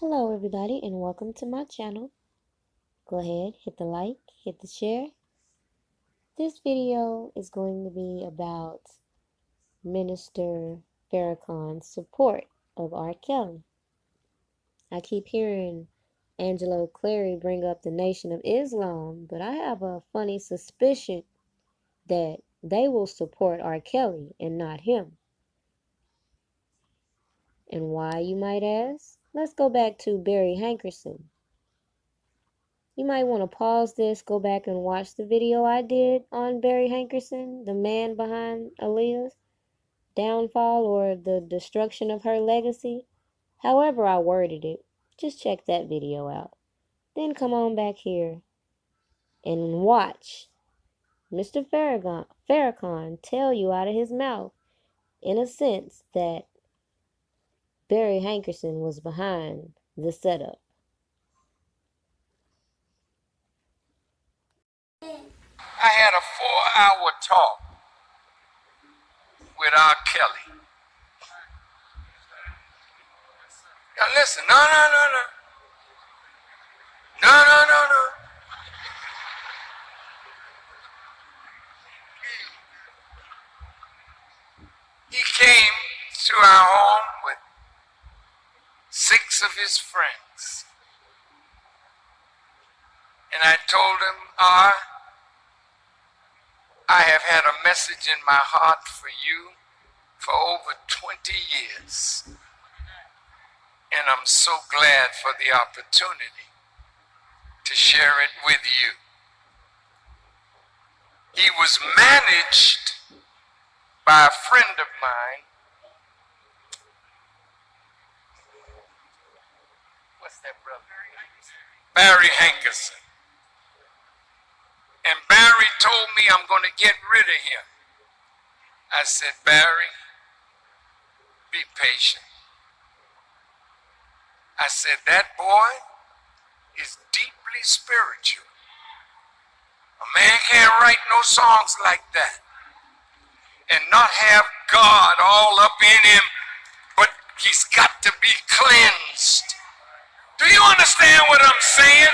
Hello everybody and welcome to my channel. Go ahead, hit the like, hit the share. This video is going to be about Minister Farrakhan's support of R. Kelly. I keep hearing Angelo Clary bring up the Nation of Islam, but I have a funny suspicion that they will support R. Kelly and not him. And why, you might ask? Let's go back to Barry Hankerson. You might want to pause this, go back and watch the video I did on Barry Hankerson, the man behind Aaliyah's downfall or the destruction of her legacy. However I worded it, just check that video out. Then come on back here and watch Mr. Farrakhan tell you out of his mouth, in a sense, that Barry Hankerson was behind the setup. I had a 4-hour talk with R. Kelly. Now listen, no. He came to our home with 6 of his friends. And I told him, I have had a message in my heart for you for over 20 years. And I'm so glad for the opportunity to share it with you. He was managed by a friend of mine. What's that, brother? Barry Hankerson. And Barry told me I'm going to get rid of him. I said, Barry, be patient. I said, that boy is deeply spiritual. A man can't write no songs like that and not have God all up in him, but he's got to be cleansed. Do you understand what I'm saying?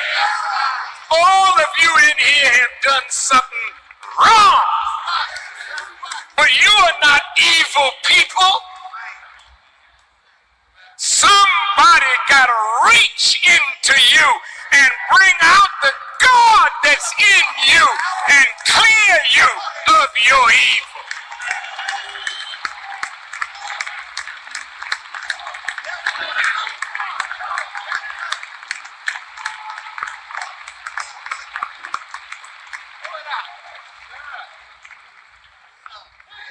All of you in here have done something wrong, but you are not evil people. Somebody got to reach into you and bring out the God that's in you and clear you of your evil.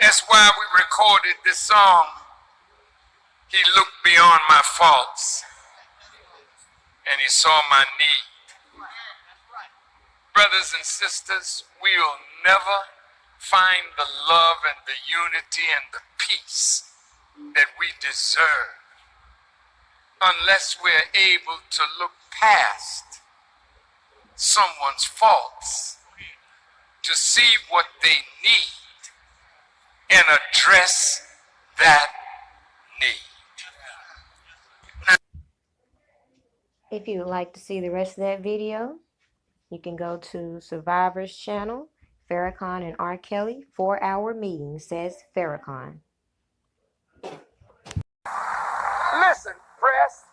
That's why we recorded this song, He Looked Beyond My Faults, and He Saw My Need. Brothers and sisters, we will never find the love and the unity and the peace that we deserve unless we're able to look past someone's faults to see what they need and address that need. If you would like to see the rest of that video, you can go to Survivor's channel, Farrakhan and R. Kelly, 4-hour meeting, says Farrakhan. Listen, press.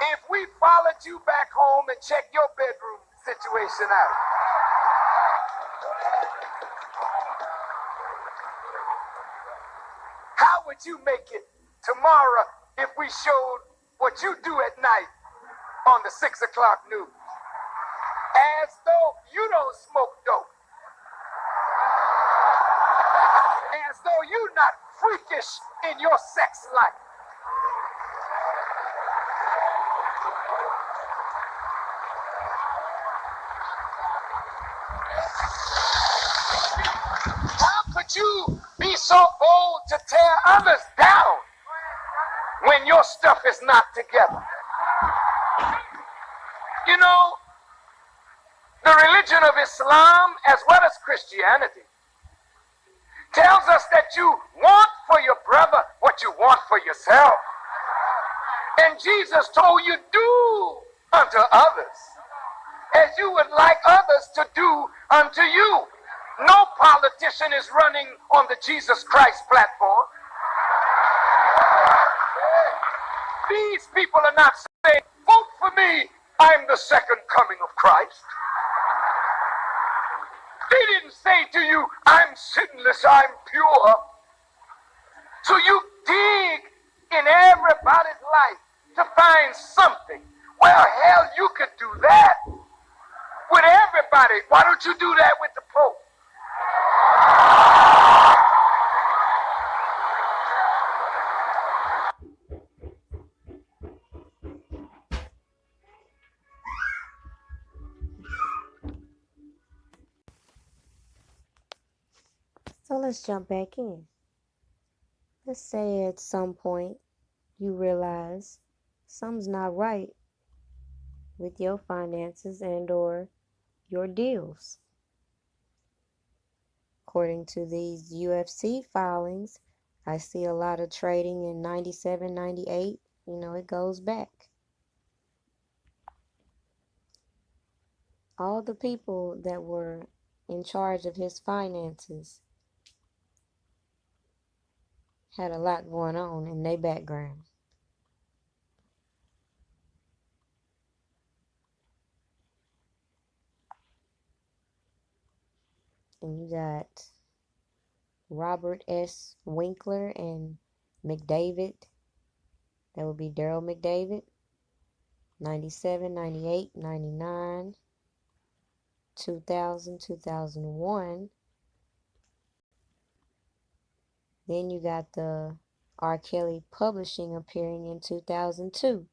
If we followed you back home and checked your bedroom situation out, how would you make it tomorrow if we showed what you do at night on the 6 o'clock news? As though you don't smoke dope. As though you're not freakish in your sex life. How could you be so bold to tear others down when your stuff is not together? You know, the religion of Islam, as well as Christianity, tells us that you want for your brother what you want for yourself. And Jesus told you, do unto others as you would like others to do unto you. No politician is running on the Jesus Christ platform. These people are not saying, vote for me, I'm the second coming of Christ. They didn't say to you, I'm sinless, I'm pure. So you dig in everybody's life to find something. Well, hell, you could do that with everybody. Why don't you do that with the Pope? So let's jump back in. Let's say at some point you realize something's not right with your finances and or your deals. According to these UFC filings, I see a lot of trading in 97, 98. It goes back. All the people that were in charge of his finances had a lot going on in their background. And you got Robert S. Winkler and McDavid. That would be Daryl McDavid. 97, 98, 99, 2000, 2001. Then you got the R. Kelly Publishing appearing in 2002.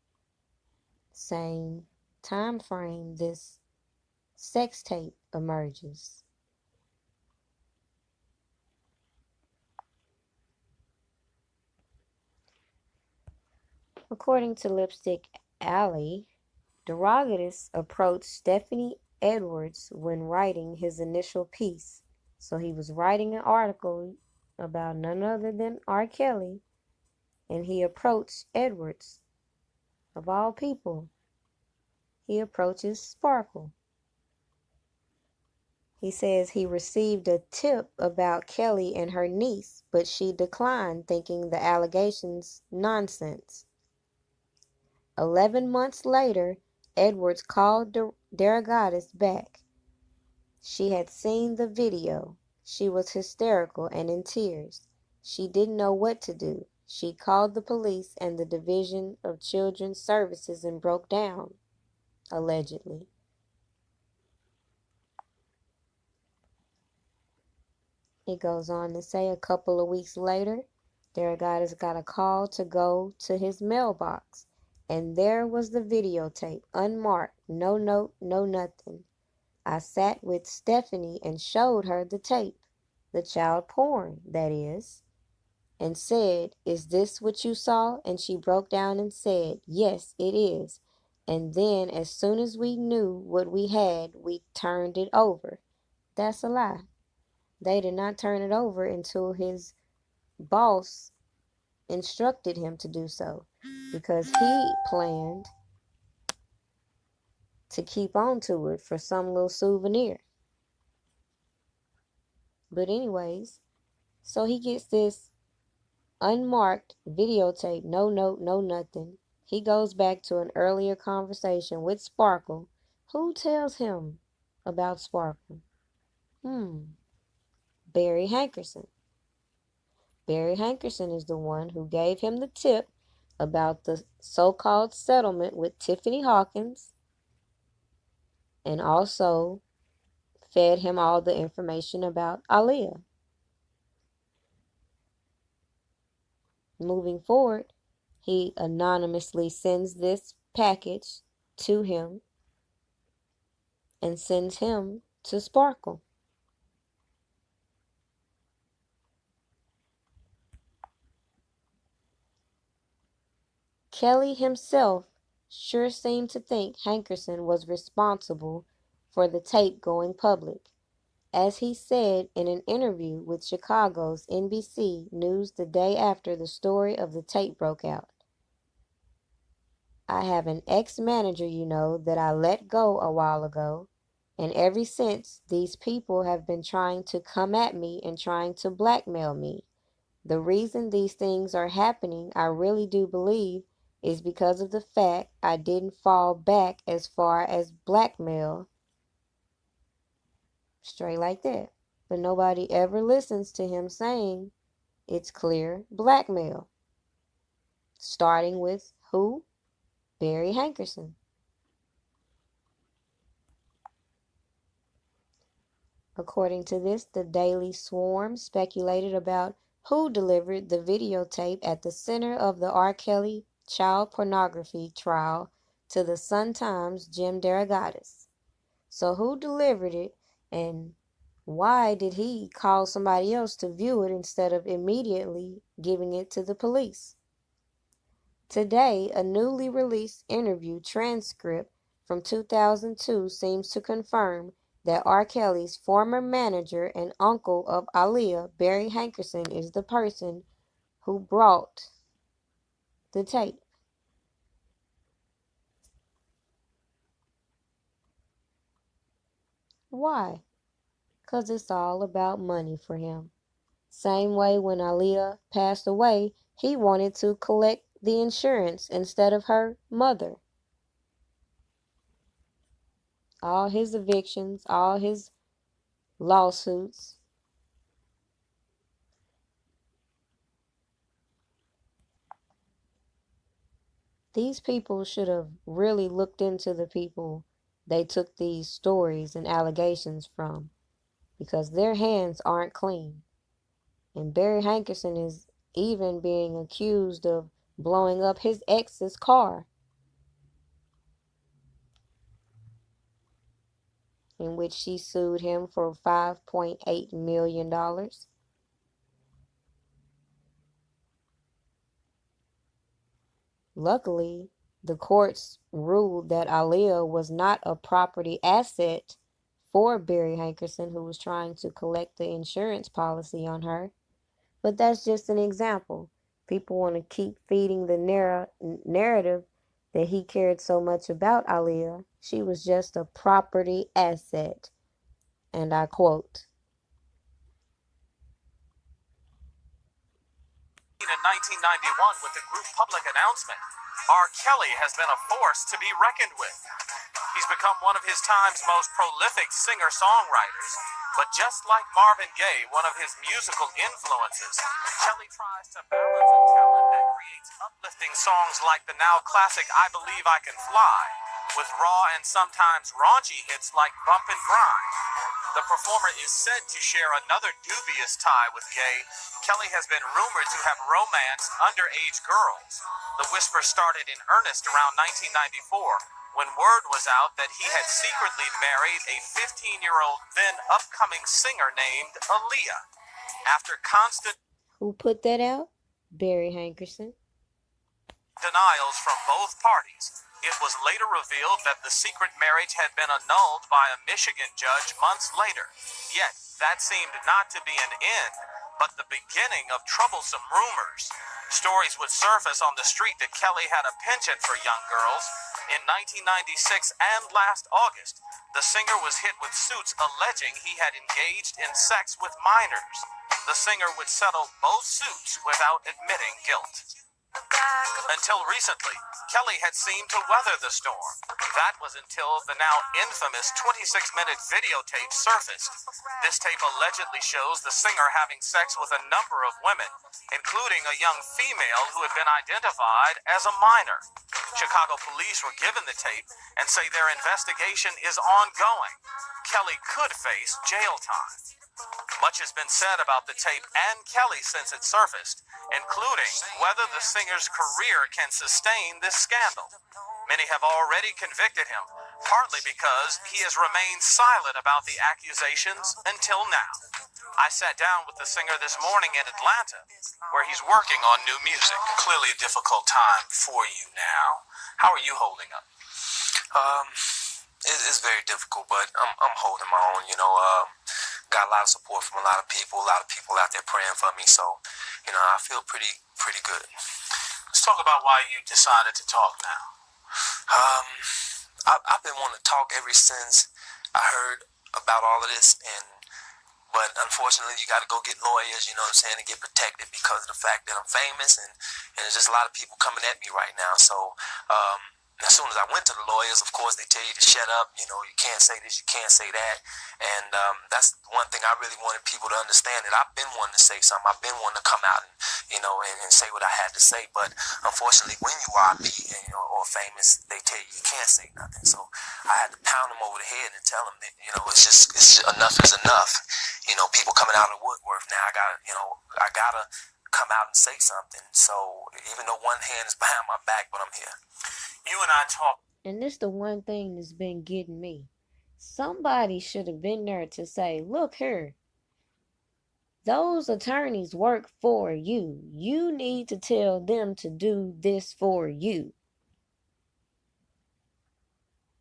Same time frame this sex tape emerges. According to Lipstick Alley, Derogatis approached Stephanie Edwards when writing his initial piece. So he was writing an article about none other than R. Kelly, and he approached Edwards. Of all people, he approaches Sparkle. He says he received a tip about Kelly and her niece, but she declined, thinking the allegations nonsense. 11 months later, Edwards called Derogatis back. She had seen the video. She was hysterical and in tears. She didn't know what to do. She called the police and the Division of Children's Services and broke down, allegedly. It goes on to say a couple of weeks later, Derogatis got a call to go to his mailbox, and there was the videotape, unmarked, no note, no nothing. I sat with Stephanie and showed her the tape, the child porn, that is, and said, "Is this what you saw?" And she broke down and said, "Yes, it is." And then as soon as we knew what we had, we turned it over. That's a lie. They did not turn it over until his boss instructed him to do so, because he planned to keep on to it for some little souvenir. But anyways, so he gets this unmarked videotape, no note, no nothing. He goes back to an earlier conversation with Sparkle. Who tells him about Sparkle? Barry Hankerson. Barry Hankerson is the one who gave him the tip about the so-called settlement with Tiffany Hawkins, and also fed him all the information about Aaliyah. Moving forward, he anonymously sends this package to him and sends him to Sparkle. Kelly himself sure seemed to think Hankerson was responsible for the tape going public, as he said in an interview with Chicago's NBC News the day after the story of the tape broke out. I have an ex-manager, that I let go a while ago. And ever since, these people have been trying to come at me and trying to blackmail me. The reason these things are happening, I really do believe, is because of the fact I didn't fall back as far as blackmail. Straight like that. But nobody ever listens to him saying it's clear blackmail. Starting with who? Barry Hankerson. According to this, the Daily Swarm speculated about who delivered the videotape at the center of the R. Kelly child pornography trial to the Sun-Times' Jim Derogatis. So who delivered it, and why did he call somebody else to view it instead of immediately giving it to the police? Today, a newly released interview transcript from 2002 seems to confirm that R. Kelly's former manager and uncle of Aaliyah, Barry Hankerson, is the person who brought the tape. Why? Because it's all about money for him. Same way when Aaliyah passed away, he wanted to collect the insurance instead of her mother. All his evictions, all his lawsuits. These people should have really looked into the people they took these stories and allegations from, because their hands aren't clean. And Barry Hankerson is even being accused of blowing up his ex's car, in which she sued him for $5.8 million. Luckily, the courts ruled that Aaliyah was not a property asset for Barry Hankerson, who was trying to collect the insurance policy on her. But that's just an example. People want to keep feeding the narrative that he cared so much about Aaliyah. She was just a property asset. And I quote, In 1991 with the group Public Announcement, R. Kelly has been a force to be reckoned with. He's become one of his time's most prolific singer-songwriters, but just like Marvin Gaye, one of his musical influences, Kelly tries to balance a talent that creates uplifting songs like the now classic I Believe I Can Fly, with raw and sometimes raunchy hits like Bump and Grind. The performer is said to share another dubious tie with Gaye. Kelly has been rumored to have romanced underage girls. The whisper started in earnest around 1994 when word was out that he had secretly married a 15-year-old then upcoming singer named Aaliyah. After constant who put that out? Barry Hankerson. Denials from both parties, it was later revealed that the secret marriage had been annulled by a Michigan judge months later. Yet, that seemed not to be an end, but the beginning of troublesome rumors. Stories would surface on the street that Kelly had a penchant for young girls. In 1996 and last August, the singer was hit with suits alleging he had engaged in sex with minors. The singer would settle both suits without admitting guilt. Until recently, Kelly had seemed to weather the storm. That was until the now infamous 26-minute videotape surfaced. This tape allegedly shows the singer having sex with a number of women, including a young female who had been identified as a minor. Chicago police were given the tape and say their investigation is ongoing. Kelly could face jail time. Much has been said about the tape and Kelly since it surfaced, including whether the singer's career can sustain this scandal. Many have already convicted him, partly because he has remained silent about the accusations until now. I sat down with the singer this morning in Atlanta, where he's working on new music. Clearly a difficult time for you now. How are you holding up? It's very difficult, but I'm holding my own, got a lot of support from a lot of people out there praying for me, so, I feel pretty good. Let's talk about why you decided to talk now. I've been wanting to talk ever since I heard about all of this, but unfortunately, you got to go get lawyers, you know what I'm saying, to get protected because of the fact that I'm famous, and there's just a lot of people coming at me right now. So as soon as I went to the lawyers, of course, they tell you to shut up. You know, you can't say this, you can't say that. And that's one thing I really wanted people to understand, that I've been wanting to say something. I've been wanting to come out and, you know, and say what I had to say. But unfortunately, when you are big, you know, or famous, they tell you can't say nothing. So I had to pound them over the head and tell them that, you know, it's just enough is enough. You know, people coming out of the woodwork now. I gotta come out and say something. So even though one hand is behind my back, but I'm here. You and I talk. And this the one thing that's been getting me. Somebody should have been there to say, look here, those attorneys work for you. You need to tell them to do this for you.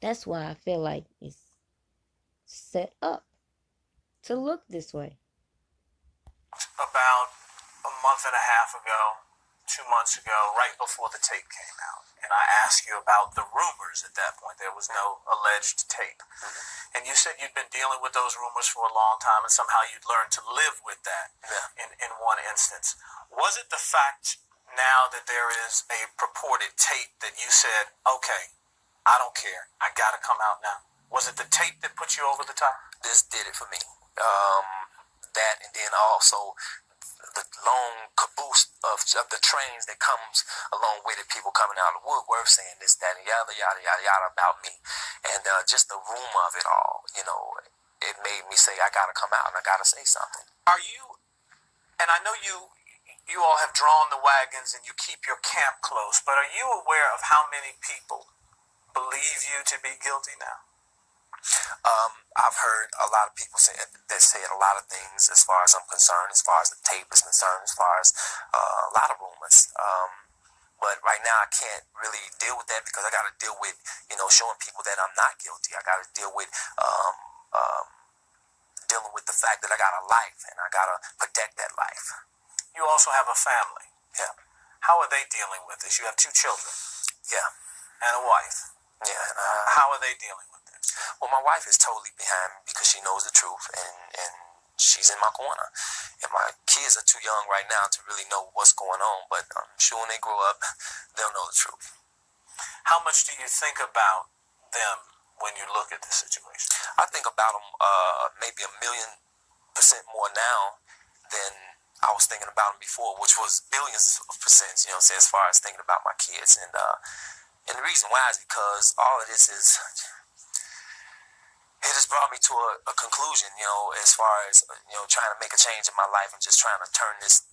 That's why I feel like it's set up to look this way. About a month and a half ago, 2 months ago, right before the tape came out, and I asked you about the rumors at that point. There was no alleged tape. Mm-hmm. And you said you'd been dealing with those rumors for a long time, and somehow you'd learned to live with that. Yeah. In one instance. Was it the fact now that there is a purported tape that you said, okay, I don't care, I gotta come out now? Was it the tape that put you over the top? This did it for me. That, and then also the long caboose of the trains that comes along with it, people coming out of the woodwork saying this, that, and yada, yada, yada, yada about me. And just the rumor of it all, you know, it made me say, I gotta come out and I gotta say something. Are you, and I know you all have drawn the wagons and you keep your camp close, but are you aware of how many people believe you to be guilty now? I've heard a lot of people say that said a lot of things as far as I'm concerned, as far as the tape is concerned, as far as a lot of rumors. But right now I can't really deal with that because I got to deal with, you know, showing people that I'm not guilty. I got to deal with dealing with the fact that I got a life and I got to protect that life. You also have a family. Yeah. How are they dealing with this? You have 2 children. Yeah. And a wife. Yeah. How are they dealing with this? Well, my wife is totally behind me because she knows the truth, and she's in my corner. And my kids are too young right now to really know what's going on, but I'm sure when they grow up, they'll know the truth. How much do you think about them when you look at the situation? I think about them maybe 1,000,000% more now than I was thinking about them before, which was billions of percents, you know, as far as thinking about my kids. And the reason why is because all of this is, it has brought me to a conclusion, you know, as far as, you know, trying to make a change in my life and just trying to turn this